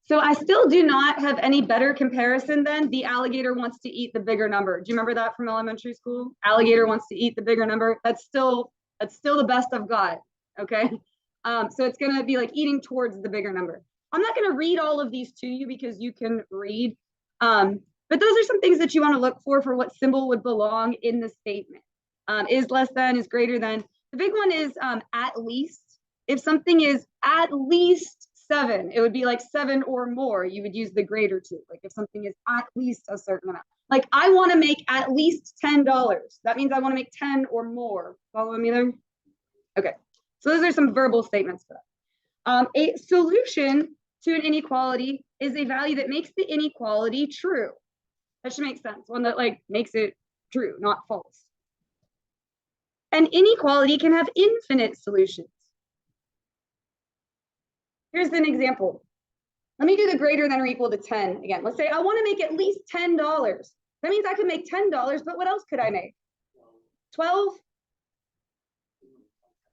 So I still do not have any better comparison than the alligator wants to eat the bigger number. Do you remember that from elementary school? Alligator wants to eat the bigger number. That's still the best I've got. Okay. So it's going to be like eating towards the bigger number. I'm not going to read all of these to you because you can read. But those are some things that you want to look for what symbol would belong in the statement. Is less than, is greater than. The big one is at least. If something is at least 7, it would be like 7 or more. You would use the greater to. Like if something is at least a certain amount. Like I want to make at least $10. That means I want to make 10 or more. Follow me there? Okay. So those are some verbal statements for that. A solution to an inequality is a value that makes the inequality true. That should make sense. One that like makes it true, not false. An inequality can have infinite solutions. Here's an example. Let me do the greater than or equal to 10 again. Let's say I want to make at least $10. That means I could make $10, but what else could I make? 12,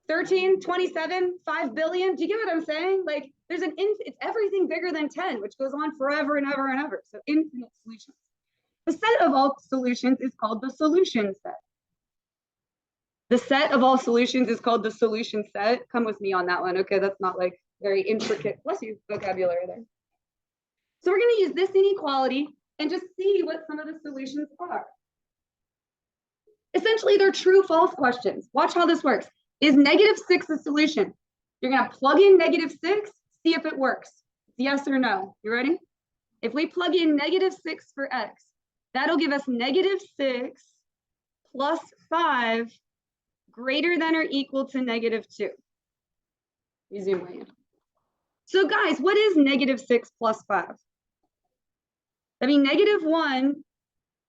13, 27, 5 billion. Do you get what I'm saying? Like there's it's everything bigger than 10, which goes on forever and ever and ever. So infinite solutions. The set of all solutions is called the solution set. The set of all solutions is called the solution set. Come with me on that one. Okay, that's not like very intricate, bless you, vocabulary there. So we're going to use this inequality and just see what some of the solutions are. Essentially, they're true false questions. Watch how this works. Is -6 a solution? You're going to plug in -6, see if it works. Yes or no. You ready? If we plug in -6 for x, that'll give us -6 plus 5 greater than or equal to -2. You zoom in. So guys, what is -6 plus 5? I mean, -1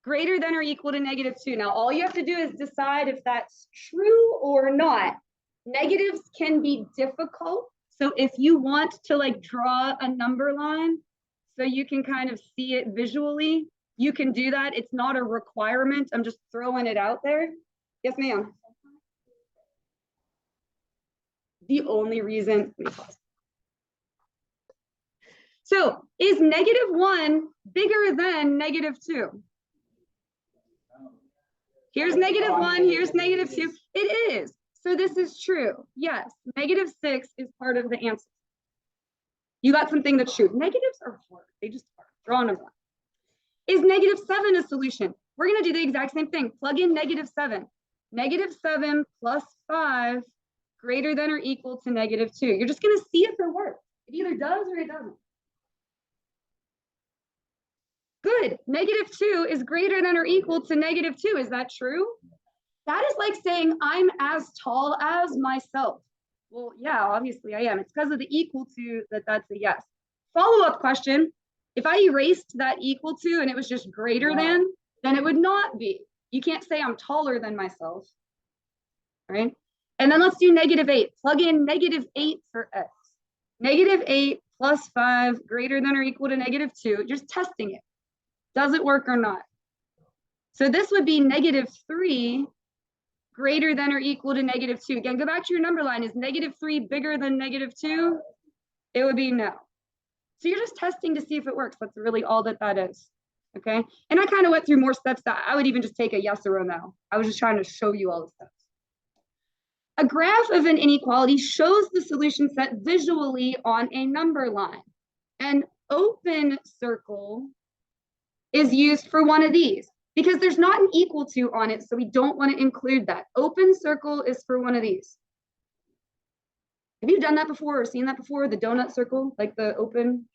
greater than or equal to -2. Now, all you have to do is decide if that's true or not. Negatives can be difficult. So if you want to like draw a number line so you can kind of see it visually, you can do that. It's not a requirement. I'm just throwing it out there. Yes, ma'am. The only reason. So is -1 bigger than -2? Here's -1, here's -2. It is. So this is true. Yes, -6 is part of the answer. You got something that's true. Negatives are hard. They just are. Draw a number. Is -7 a solution? We're going to do the exact same thing. Plug in -7. -7 plus 5 greater than or equal to -2. You're just going to see if it works. It either does or it doesn't. Good. -2 is greater than or equal to -2. Is that true? That is like saying I'm as tall as myself. Well, yeah, obviously I am. It's because of the equal to that's a yes. Follow-up question. If I erased that equal to and it was just greater than, then it would not be. You can't say I'm taller than myself. All right? And then let's do -8. Plug in -8 for x. -8 plus 5 greater than or equal to -2. Just testing it. Does it work or not? So this would be -3 greater than or equal to -2. Again, go back to your number line. Is -3 bigger than -2? It would be no. So you're just testing to see if it works. That's really all that is. Okay. And I kind of went through more steps that I would even just take a yes or a no. I was just trying to show you all the steps. A graph of an inequality shows the solution set visually on a number line. An open circle is used for one of these because there's not an equal to on it, so we don't want to include that. Open circle is for one of these. Have you done that before or seen that before? The donut circle, like the open?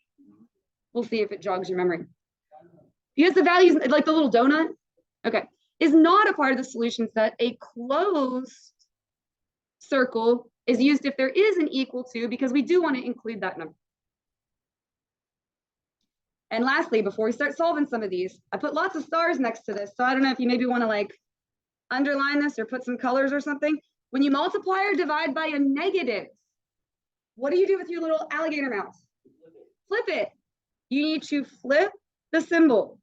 We'll see if it jogs your memory. Because the values, like the little donut, okay, is not a part of the solution set. A closed circle is used if there is an equal to because we do want to include that number. And lastly, before we start solving some of these, I put lots of stars next to this. So I don't know if you maybe want to like underline this or put some colors or something. When you multiply or divide by a negative, what do you do with your little alligator mouse? Flip it. You need to flip the symbol.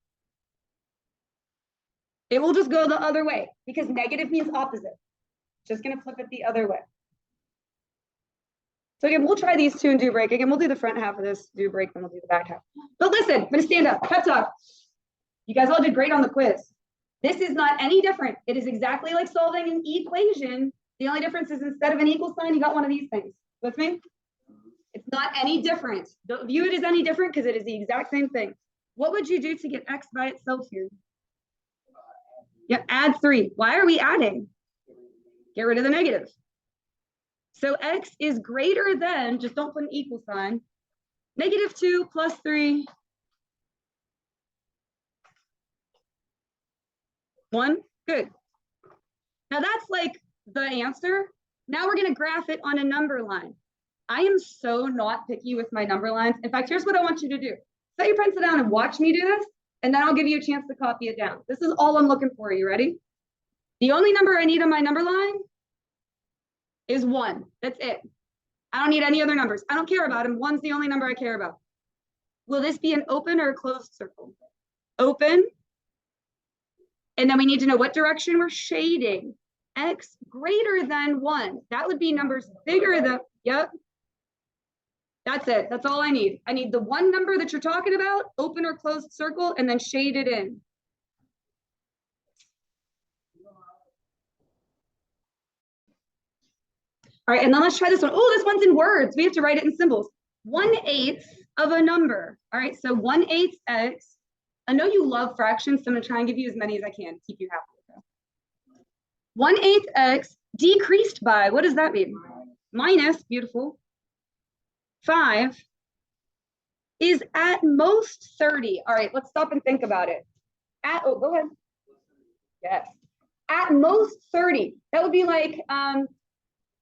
It will just go the other way because negative means opposite. Just going to flip it the other way. So again, we'll try these two and do break. Again, we'll do the front half of this, do break, then we'll do the back half. But listen, I'm gonna stand up, pep talk. You guys all did great on the quiz. This is not any different. It is exactly like solving an equation. The only difference is instead of an equal sign, you got one of these things. With me? It's not any different. Don't view it as any different because it is the exact same thing. What would you do to get x by itself here? Yeah, add 3. Why are we adding? Get rid of the negative. So x is greater than, just don't put an equal sign, -2 plus 3. 1, good. Now that's like the answer. Now we're gonna graph it on a number line. I am so not picky with my number lines. In fact, here's what I want you to do. Set your pencil down and watch me do this, and then I'll give you a chance to copy it down. This is all I'm looking for. You ready? The only number I need on my number line is 1. That's it. I don't need any other numbers. I don't care about them. 1's the only number I care about. Will this be an open or a closed circle? Open. And then we need to know what direction we're shading. X greater than 1. That would be numbers bigger than, yep. That's it. That's all I need. I need the one number that you're talking about, open or closed circle, and then shade it in. All right, and then let's try this one. Oh, this one's in words. We have to write it in symbols. 1/8 of a number. All right, so 1/8 x. I know you love fractions, so I'm gonna try and give you as many as I can to keep you happy. 1/8 x decreased by, what does that mean? Minus, beautiful. 5 is at most 30. All right, let's stop and think about it. Oh, go ahead. Yes. At most 30. That would be like,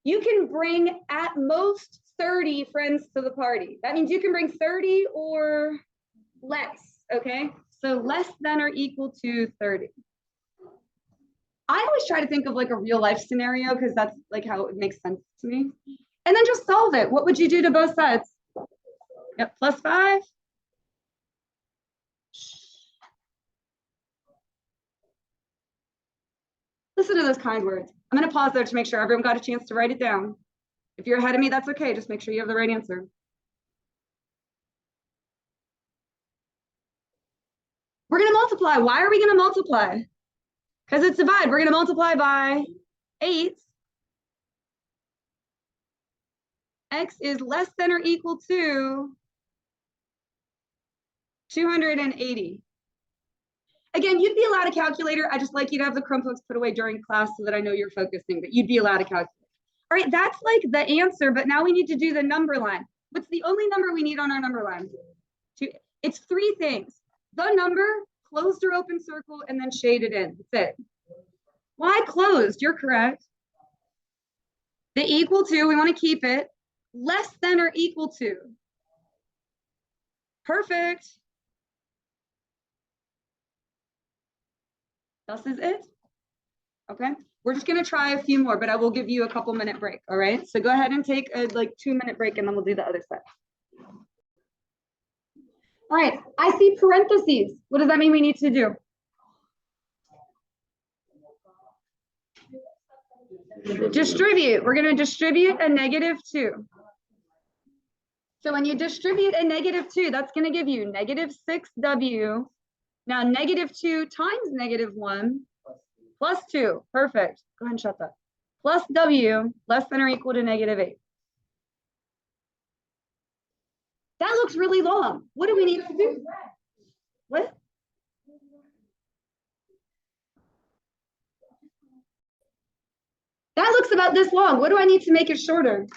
you can bring at most 30 friends to the party. That means you can bring 30 or less, okay? So less than or equal to 30. I always try to think of like a real life scenario because that's like how it makes sense to me. And then just solve it. What would you do to both sides? Yep, plus 5. Listen to those kind words. I'm going to pause there to make sure everyone got a chance to write it down. If you're ahead of me, that's okay. Just make sure you have the right answer. We're going to multiply. Why are we going to multiply? Because it's divide. We're going to multiply by 8. X is less than or equal to 280. Again, you'd be allowed a calculator. I just like you to have the Chromebooks put away during class so that I know you're focusing, but you'd be allowed a calculator. All right, that's like the answer, but now we need to do the number line. What's the only number we need on our number line? It's 3 things. The number, closed or open circle, and then shade it in. That's it. Why closed? You're correct. The equal to, we want to keep it. Less than or equal to. Perfect. This is it. Okay, we're just gonna try a few more, but I will give you a couple minute break. All right, so go ahead and take a 2-minute break and then we'll do the other side. All right, I see parentheses. What does that mean we need to do? Distribute. We're gonna distribute a -2. So when you distribute a -2, that's gonna give you -6w. Now -2 times -1 plus 2. Perfect. Go ahead and shut that. Plus w less than or equal to -8. That looks really long. What do we need to do? What? That looks about this long. What do I need to make it shorter?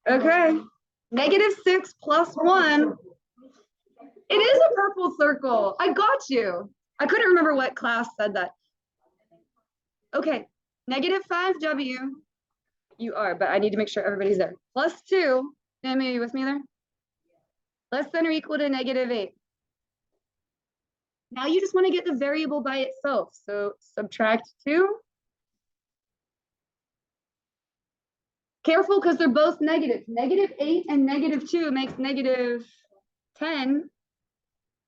Okay. -6 plus 1. It is a purple circle. I got you. I couldn't remember what class said that. Okay. -5w. You are, but I need to make sure everybody's there. Plus 2. Am you with me there? Less than or equal to -8. Now you just want to get the variable by itself. So subtract 2. Careful because they're both negative. -8 and -2 makes -10.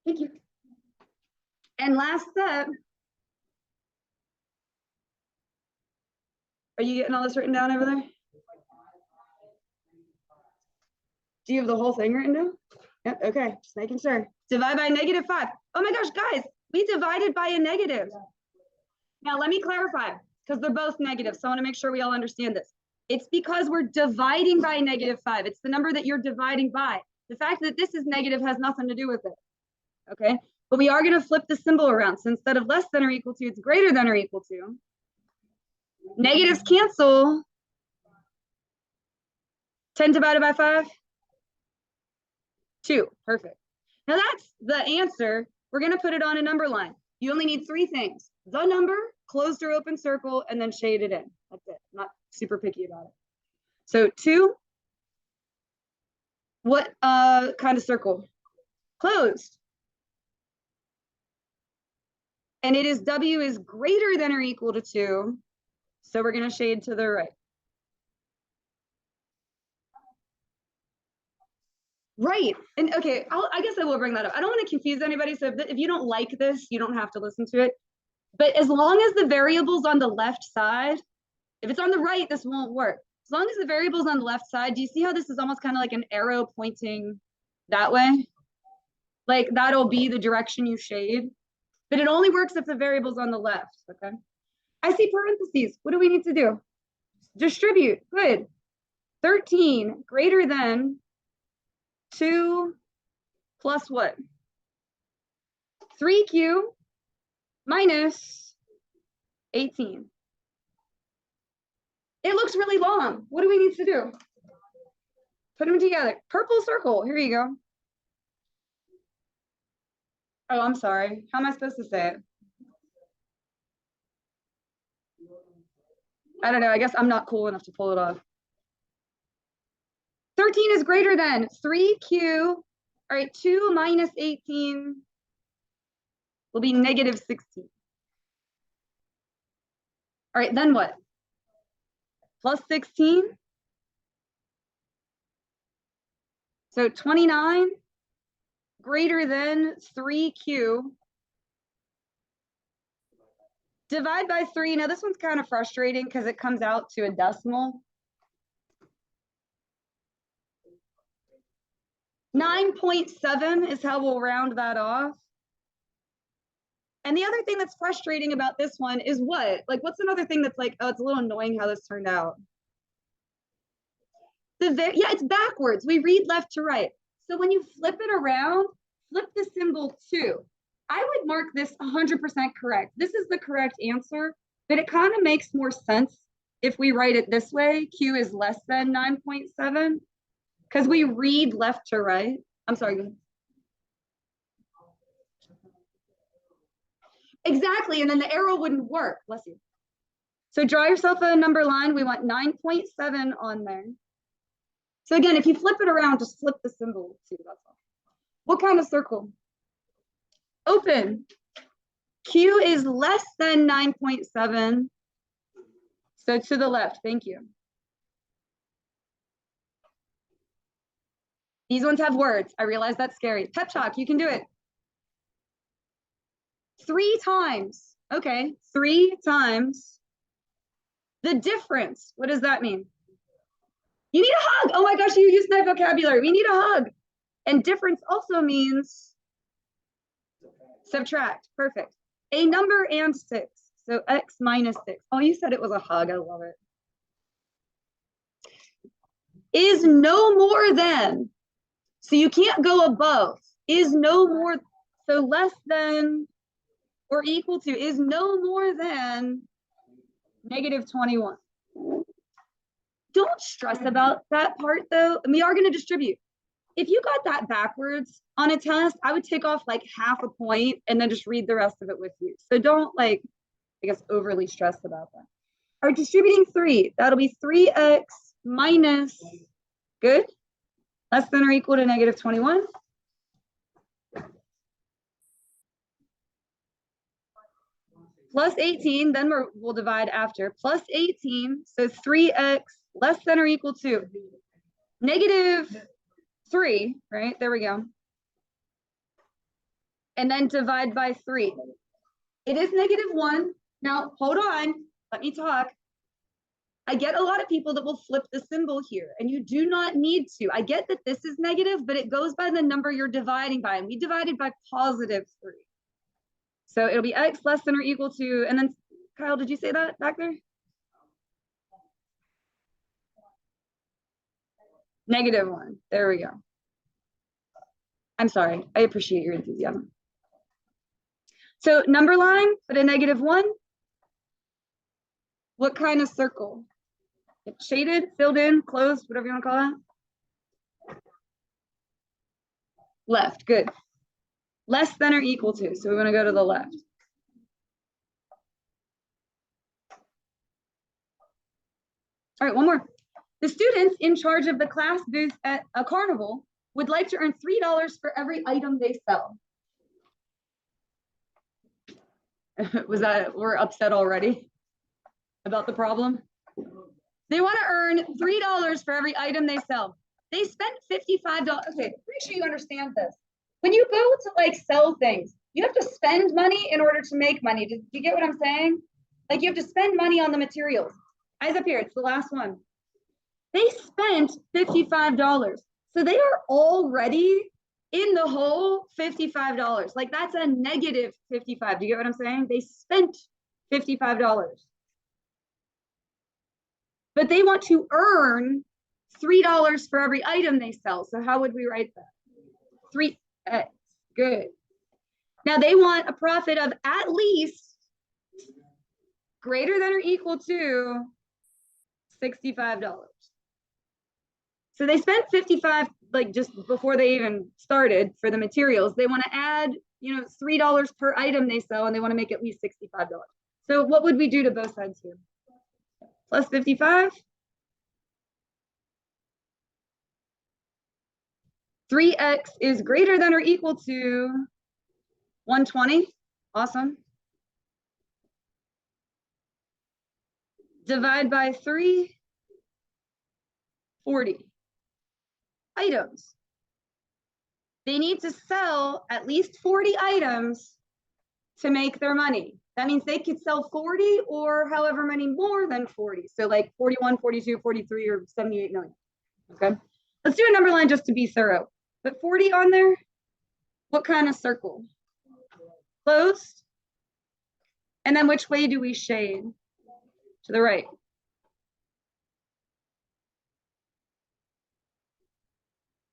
Thank you. And last step. Are you getting all this written down over there? Do you have the whole thing written down? Yep, okay, just making sure. Divide by -5. Oh my gosh, guys, we divided by a negative. Now let me clarify, because they're both negative, so I wanna make sure we all understand this. It's because we're dividing by -5. It's the number that you're dividing by. The fact that this is negative has nothing to do with it, okay? But we are gonna flip the symbol around. So instead of less than or equal to, it's greater than or equal to. Negatives cancel. 10 divided by 5? 2, perfect. Now that's the answer. We're gonna put it on a number line. You only need 3 things: the number, closed or open circle, and then shade it in. That's it. I'm not super picky about it. So 2, what kind of circle? Closed. And it is W is greater than or equal to 2. So we're gonna shade to the right. Right. And okay, I guess I will bring that up. I don't want to confuse anybody. So if you don't like this, you don't have to listen to it. But as long as the variable's on the left side, if it's on the right, this won't work. As long as the variable's on the left side, do you see how this is almost kind of like an arrow pointing that way? Like that'll be the direction you shade. But it only works if the variable's on the left, okay? I see parentheses. What do we need to do? Distribute. Good. 13 greater than 2 plus what? 3q minus 18. It looks really long. What do we need to do? Put them together. Purple circle. Here you go. Oh, I'm sorry. How am I supposed to say it? I don't know. I guess I'm not cool enough to pull it off. 13 is greater than 3q. All right, 2 minus 18 will be negative 16. All right, then what? Plus 16. So 29 greater than 3q. Divide by 3. Now this one's kind of frustrating because it comes out to a decimal. 9.7 is how we'll round that off. And the other thing that's frustrating about this one is what? Like, what's another thing that's like, oh, it's a little annoying how this turned out? Yeah, it's backwards. We read left to right. So when you flip it around, flip the symbol 2. I would mark this 100% correct. This is the correct answer, but it kind of makes more sense if we write it this way. Q is less than 9.7 because we read left to right. I'm sorry. Go ahead. Exactly, and then the arrow wouldn't work. Bless you. So draw yourself a number line. We want 9.7 on there. So again, if you flip it around, just flip the symbol too, that's all. What kind of circle? Open. Q is less than 9.7. So to the left, thank you. These ones have words. I realize that's scary. Pep talk, you can do it. 3 times. Okay, 3 times. The difference, what does that mean? You need a hug. Oh my gosh, you used my vocabulary. We need a hug. And difference also means subtract. Perfect. A number and 6. So x minus 6. Oh, you said it was a hug. I love it. Is no more than. So you can't go above. Is no more. So less than or equal to is no more than negative 21. Don't stress about that part though. And we are going to distribute. If you got that backwards on a test, I would take off like half a point and then just read the rest of it with you. So don't like, I guess, overly stress about that. All right, distributing 3. That'll be 3x minus, good, less than or equal to negative 21. Plus 18, then we'll divide after. Plus 18, so 3x less than or equal to negative 3, right? There we go. And then divide by 3. It is negative 1. Now, hold on. Let me talk. I get a lot of people that will flip the symbol here, and you do not need to. I get that this is negative, but it goes by the number you're dividing by, and we divided by +3. So it'll be x less than or equal to, and then Kyle, did you say that back there? -1. There we go. I'm sorry. I appreciate your enthusiasm. So number line, put a -1. What kind of circle? Shaded, filled in, closed, whatever you want to call it. Left, good. Less than or equal to, so we want to go to the left. All right, one more. The students in charge of the class booth at a carnival would like to earn $3 for every item they sell. Was that, we're upset already about the problem? They want to earn $3 for every item they sell. They spent $55. Okay, pretty sure you understand this. When you go to like sell things, you have to spend money in order to make money. Do you get what I'm saying? Like you have to spend money on the materials. Eyes up here, it's the last one. They spent $55. So they are already in the hole $55. Like that's a -55. Do you get what I'm saying? They spent $55. But they want to earn $3 for every item they sell. So how would we write that? 3x, good. Now they want a profit of at least greater than or equal to $65. So they spent 55, like just before they even started for the materials. They want to add, $3 per item they sell, and they want to make at least $65. So what would we do to both sides here? Plus 55. 3x is greater than or equal to 120. Awesome. Divide by 3, 40. Items. They need to sell at least 40 items to make their money. That means they could sell 40 or however many more than 40. So like 41, 42, 43, or 78 million. Okay. Let's do a number line just to be thorough. Put 40 on there. What kind of circle? Closed. And then which way do we shade? To the right.